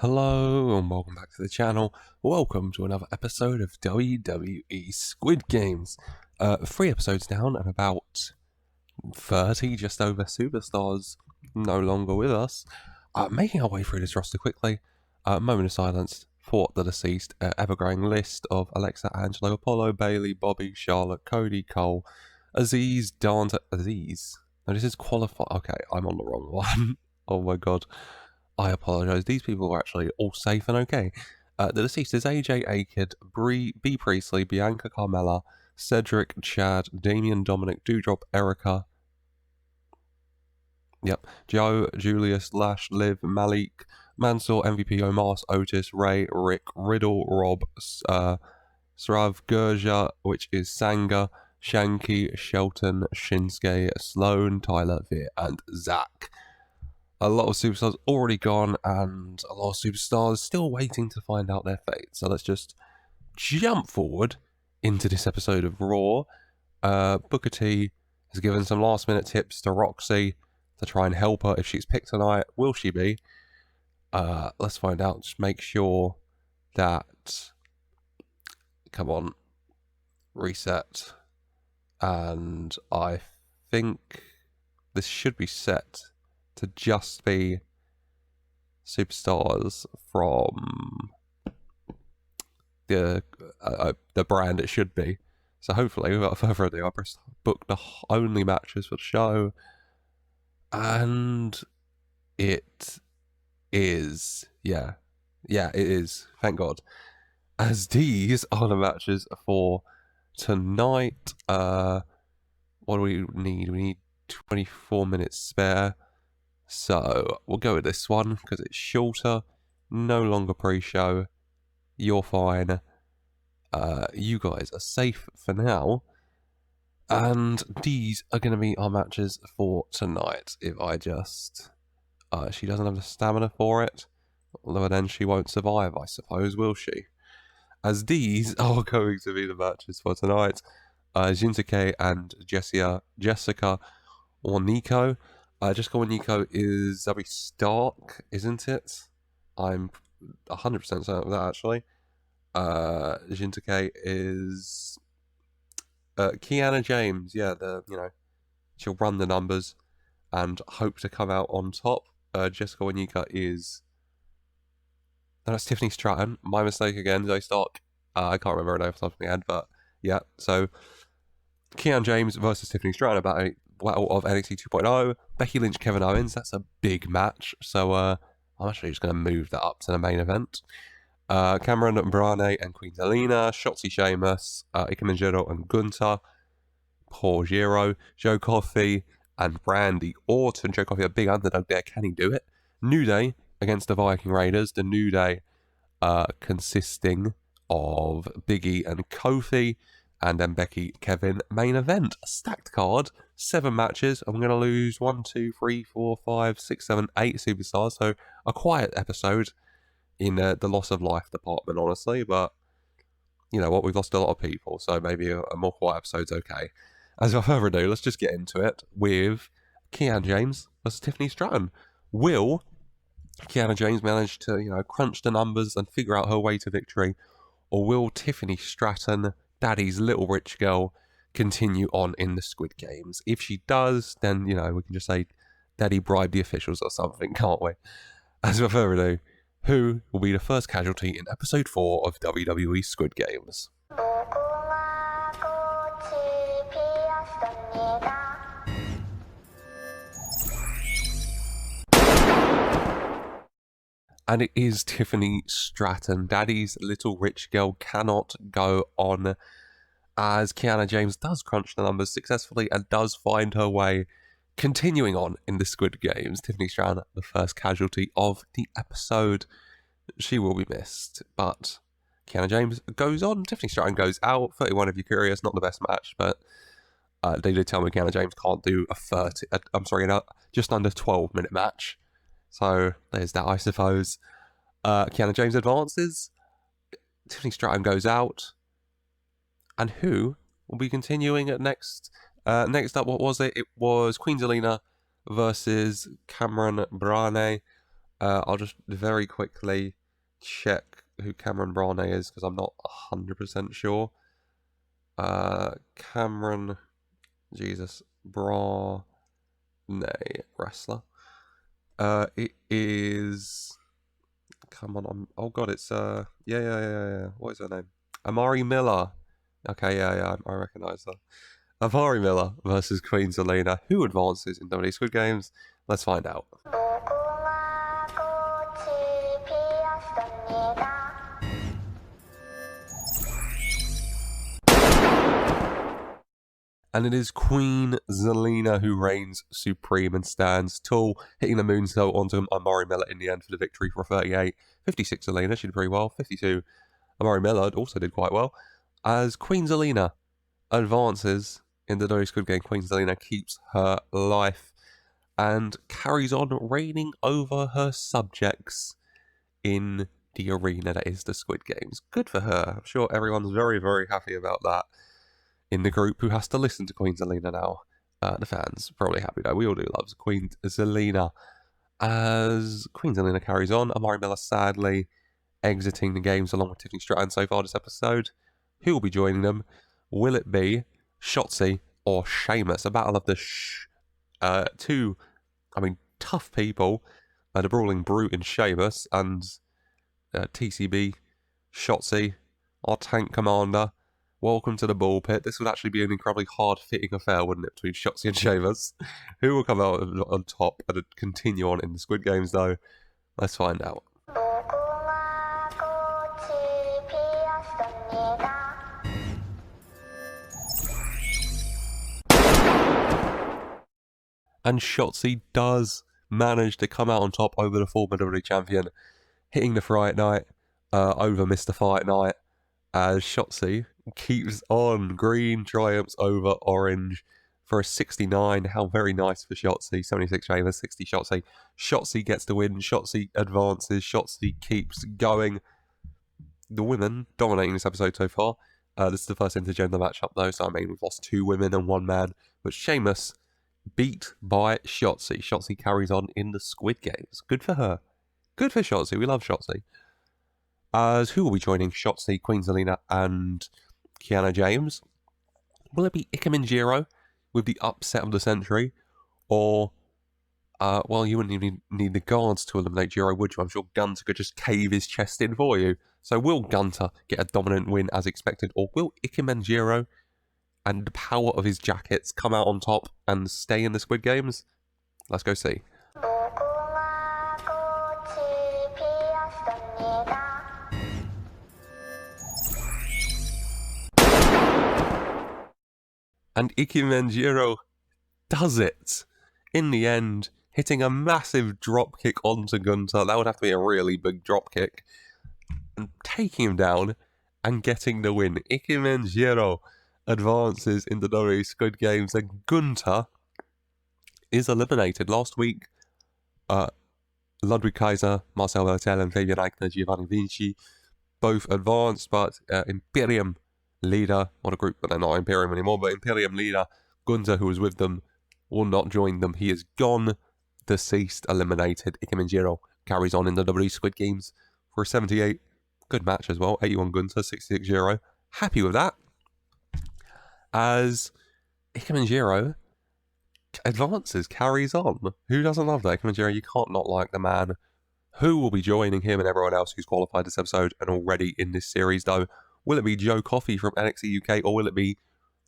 Hello and welcome back to the channel. Welcome to another episode of WWE Squid Games. 3 episodes down and about 30, just over superstars no longer with us. Making our way through this roster quickly. Moment of silence for the deceased. Ever-growing list of Alexa, Angelo, Apollo, Bailey, Bobby, Charlotte, Cody, Cole, Aziz, Dante. Aziz? No, this is qualified. Okay, I'm on the wrong one. Oh my god. I apologise. These people were actually all safe and okay. The deceased is AJ Akid, B. Priestley, Bianca Carmella, Cedric, Chad, Damian, Dominic, Doudrop, Erica. Yep. Joe, Julius, Lash, Liv, Malik, Mansoor, MVP, Omar, Otis, Ray, Rick, Riddle, Rob, Srav, Gurja, which is Sanga, Shanky, Shelton, Shinsuke, Sloan, Tyler, Veer, and Zach. A lot of superstars already gone, and a lot of superstars still waiting to find out their fate. So let's just jump forward into this episode of Raw. Booker T has given some last-minute tips to Roxy to try and help her if she's picked tonight. Will she be? Let's find out. Just make sure that... Come on. Reset. And I think this should be set to just be superstars from the brand it should be. So hopefully, without further ado, I press book the only matches for the show, and it is, yeah, it is. Thank God, as these are the matches for tonight. What do we need? We need 24 minutes spare. So, we'll go with this one, because it's shorter, no longer pre-show, you're fine, you guys are safe for now, and these are going to be our matches for tonight. If I just, she doesn't have the stamina for it, although then she won't survive, I suppose, will she? As these are going to be the matches for tonight, Shinsuke and Jessica or Nico. Jessica or Nico is Zoe Stark, isn't it? I'm 100% certain of that, actually. Shinsuke is Kiana James. Yeah, she'll run the numbers and hope to come out on top. Jessica Nico is... No, that's Tiffany Stratton. My mistake again, Zoe Stark. I can't remember her name off the top of my head, but yeah. So, Kiana James versus Tiffany Stratton about a battle of NXT 2.0. Becky Lynch, Kevin Owens. That's a big match. So I'm actually just going to move that up to the main event. Cameron Brane and Queen Zelena. Shotzi, Sheamus. Ikemen, Jiro and Gunther. Poor Jiro. Joe Coffey and Brandy Orton. Joe Coffey, a big underdog there. Can he do it? New Day against the Viking Raiders. The New Day consisting of Biggie and Kofi. And then Becky, Kevin, main event. A stacked card. 7 matches. I'm going to lose 1, 2, 3, 4, 5, 6, 7, 8 superstars. So a quiet episode in the loss of life department, honestly. But you know what? We've lost a lot of people. So maybe a more quiet episode's okay. As without further ado, let's just get into it with Kiana James versus Tiffany Stratton. Will Kiana James manage to, crunch the numbers and figure out her way to victory? Or will Tiffany Stratton, Daddy's little rich girl, continue on in the Squid Games? If she does, then, we can just say Daddy bribed the officials or something, can't we? As without further ado, who will be the first casualty in episode 4 of WWE Squid Games? And it is Tiffany Stratton. Daddy's little rich girl cannot go on, as Kiana James does crunch the numbers successfully and does find her way continuing on in the Squid Games. Tiffany Stratton, the first casualty of the episode. She will be missed, but Kiana James goes on. Tiffany Stratton goes out. 31 if you're curious, not the best match, but they did tell me Kiana James can't do just under 12-minute match. So there's that, I suppose. Kiana James advances. Tiffany Stratton goes out. And who will be continuing at next? Next up, what was it? It was Queen Zelena versus Cameron Brane. I'll just very quickly check who Cameron Brane is, because I'm not 100% sure. Cameron, Brane, wrestler. It is... Come on, oh god, it's, yeah. What is her name? Amari Miller. Okay, yeah, I recognise her. Amari Miller versus Queen Zelena. Who advances in WWE Squid Games? Let's find out. And it is Queen Zelena who reigns supreme and stands tall, hitting the moonsault onto Amari Miller in the end for the victory for 38. 56 Zelena, she did pretty well. 52 Amari Miller also did quite well. As Queen Zelena advances in the WWE Squid Game, Queen Zelena keeps her life and carries on reigning over her subjects in the arena that is the Squid Games. Good for her. I'm sure everyone's very, very happy about that in the group who has to listen to Queen Zelena now. The fans probably happy though. We all do love Queen Zelena. As Queen Zelena carries on, Amari Miller sadly exiting the games along with Tiffany Stratton so far this episode. Who will be joining them? Will it be Shotzi or Sheamus? A battle of the two, tough people. The brawling brute in Sheamus and TCB Shotzi, our tank commander. Welcome to the ball pit. This would actually be an incredibly hard-fitting affair, wouldn't it, between Shotzi and Sheamus? Who will come out on top and continue on in the Squid Games, though? Let's find out. And Shotzi does manage to come out on top over the former WWE champion, hitting the Fright Night over Mr. Fight Night, as Shotzi keeps on. Green triumphs over orange for a 69. How very nice for Shotzi. 76 Sheamus, 60 Shotzi. Shotzi gets the win. Shotzi advances. Shotzi keeps going. The women dominating this episode so far. This is the first intergender matchup though, so we've lost 2 women and 1 man. But Sheamus beat by Shotzi. Shotzi carries on in the Squid Games. Good for her. Good for Shotzi. We love Shotzi. As who will be joining Shotzi, Queen Zelena, and Kiana James? Will it be Ikemen Jiro with the upset of the century? Or, well, you wouldn't even need the guards to eliminate Jiro, would you? I'm sure Gunther could just cave his chest in for you. So will Gunther get a dominant win as expected? Or will Ikemen Jiro and the power of his jackets come out on top and stay in the Squid Games? Let's go see. And Ikemen Jiro does it in the end, hitting a massive drop kick onto Gunther. That would have to be a really big drop kick, and taking him down and getting the win. Ikemen Jiro advances in the WWE Squid Games, and Gunther is eliminated. Last week, Ludwig Kaiser, Marcel Bertel, and Fabian Eichner, Giovanni Vinci both advanced, but Imperium leader, not a group, but they're not Imperium anymore, but Imperium leader Gunther, who was with them, will not join them. He is gone, deceased, eliminated. Ikemen Jiro carries on in the WWE Squid Games for a 78. Good match as well. 81 Gunther, 66 Jiro. Happy with that. As Ikemen Jiro advances, carries on. Who doesn't love that? Ikemen Jiro, you can't not like the man. Who will be joining him and everyone else who's qualified this episode and already in this series, though? Will it be Joe Coffey from NXT UK, or will it be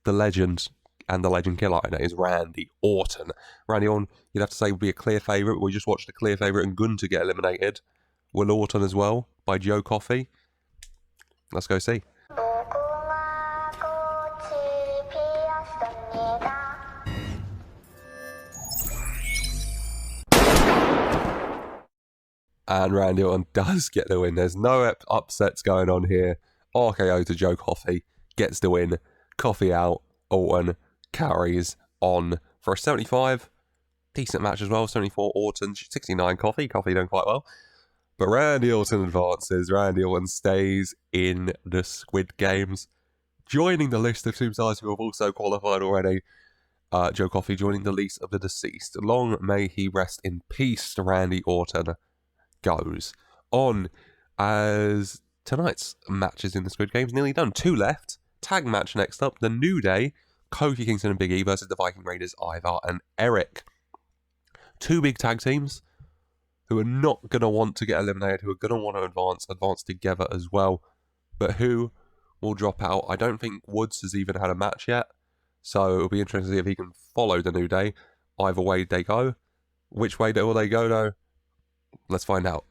the legend and the legend killer, and that is Randy Orton? Randy Orton, you'd have to say, would be a clear favourite. We just watched a clear favourite and Gunther get eliminated. Will Orton as well, by Joe Coffey? Let's go see. And Randy Orton does get the win. There's no upsets going on here. RKO to Joe Coffey, gets the win. Coffey out, Orton carries on for a 75. Decent match as well. 74 Orton, 69 Coffey. Coffey doing quite well. But Randy Orton advances. Randy Orton stays in the Squid Games, joining the list of superstars who have also qualified already. Joe Coffey joining the list of the deceased. Long may he rest in peace, Randy Orton. goes on as tonight's matches in the Squid Games nearly done. 2 left. Tag match next up. The New Day, Kofi Kingston and Big E versus the Viking Raiders, Ivar and Eric. 2 big tag teams who are not going to want to get eliminated, who are going to want to advance together as well. But who will drop out? I don't think Woods has even had a match yet. So it'll be interesting to see if he can follow the New Day. Either way they go. Which way will they go though? Let's find out.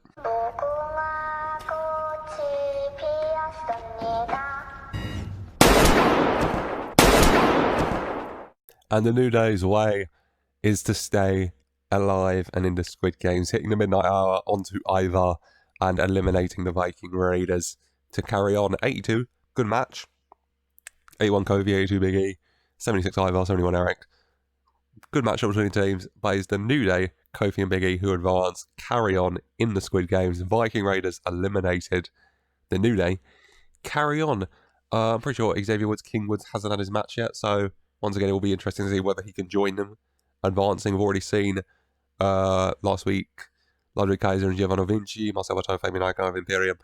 And the New Day's way is to stay alive and in the Squid Games, hitting the midnight hour onto Ivar and eliminating the Viking Raiders to carry on. 82, good match. 81 Coffey, 82 Big E, 76 Ivar, 71 Eric. Good matchup between the teams, but it's the New Day, Kofi and Big E, who advance, carry on in the Squid Games. Viking Raiders eliminated. The New Day carry on. I'm pretty sure Xavier Woods, King Woods hasn't had his match yet, so once again, it will be interesting to see whether he can join them advancing. We've already seen last week Ludwig Kaiser and Giovanni Vinci, Marcel Bateau, Fabian Icon of Imperium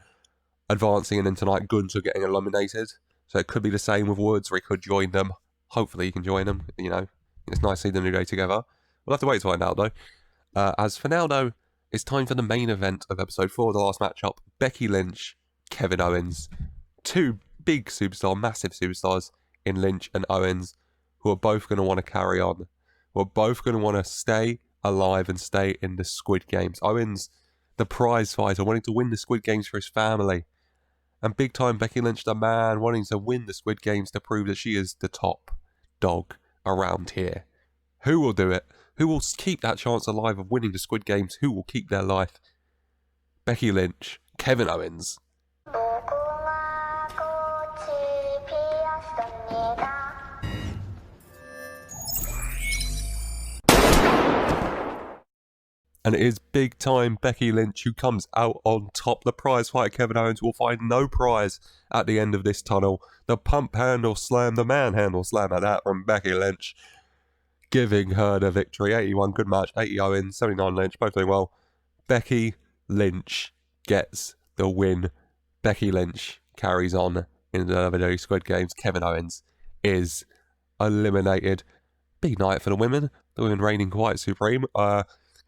advancing, and then tonight Gunther getting eliminated. So it could be the same with Woods, or he could join them. Hopefully he can join them, you know. It's nice to see the New Day together. We'll have to wait to find out, though. As for now, though, it's time for the main event of episode 4, the last matchup. Becky Lynch, Kevin Owens. 2 big superstars, massive superstars in Lynch and Owens, who are both going to want to carry on. Who are both going to want to stay alive and stay in the Squid Games. Owens, the prize fighter, wanting to win the Squid Games for his family. And big time Becky Lynch, the man, wanting to win the Squid Games to prove that she is the top dog around here. Who will do it? Who will keep that chance alive of winning the Squid Games? Who will keep their life? Becky Lynch, Kevin Owens. And it is big time Becky Lynch who comes out on top. The prize fighter Kevin Owens will find no prize at the end of this tunnel. The pump handle slam, the manhandle slam at that from Becky Lynch, giving her the victory. 81, good match. 80 Owens, 79 Lynch, both doing well. Becky Lynch gets the win. Becky Lynch carries on in the WWE Squid Games. Kevin Owens is eliminated. Big night for the women. The women reigning quite supreme.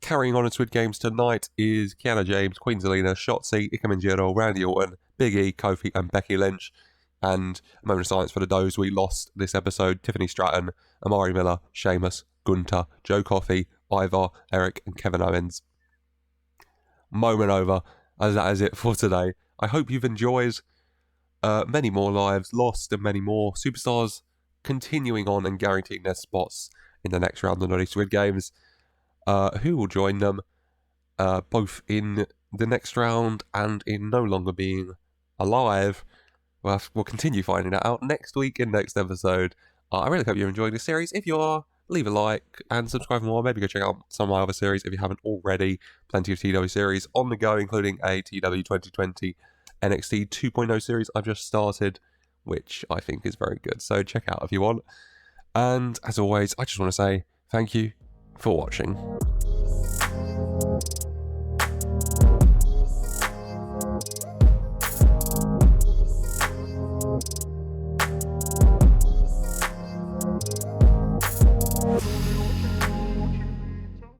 Carrying on in Squid Games tonight is Kiana James, Queen Zelena, Shotzi, Ikemen Jiro, Randy Orton, Big E, Coffey, and Becky Lynch. And a moment of silence for those we lost this episode: Tiffany Stratton, Amari Miller, Sheamus, Gunther, Joe Coffey, Ivar, Eric, and Kevin Owens. Moment over, as that is it for today. I hope you've enjoyed many more lives lost and many more superstars continuing on and guaranteeing their spots in the next round of the Squid Games. Who will join them both in the next round and in no longer being alive. We'll continue finding that out next week in next episode. I really hope you're enjoying this series. If you are, leave a like and subscribe for more. Maybe go check out some of my other series if you haven't already. Plenty of TEW series on the go, including a TEW2020 NXT 2.0 series I've just started, which I think is very good. So check out if you want. And as always, I just want to say thank you for watching.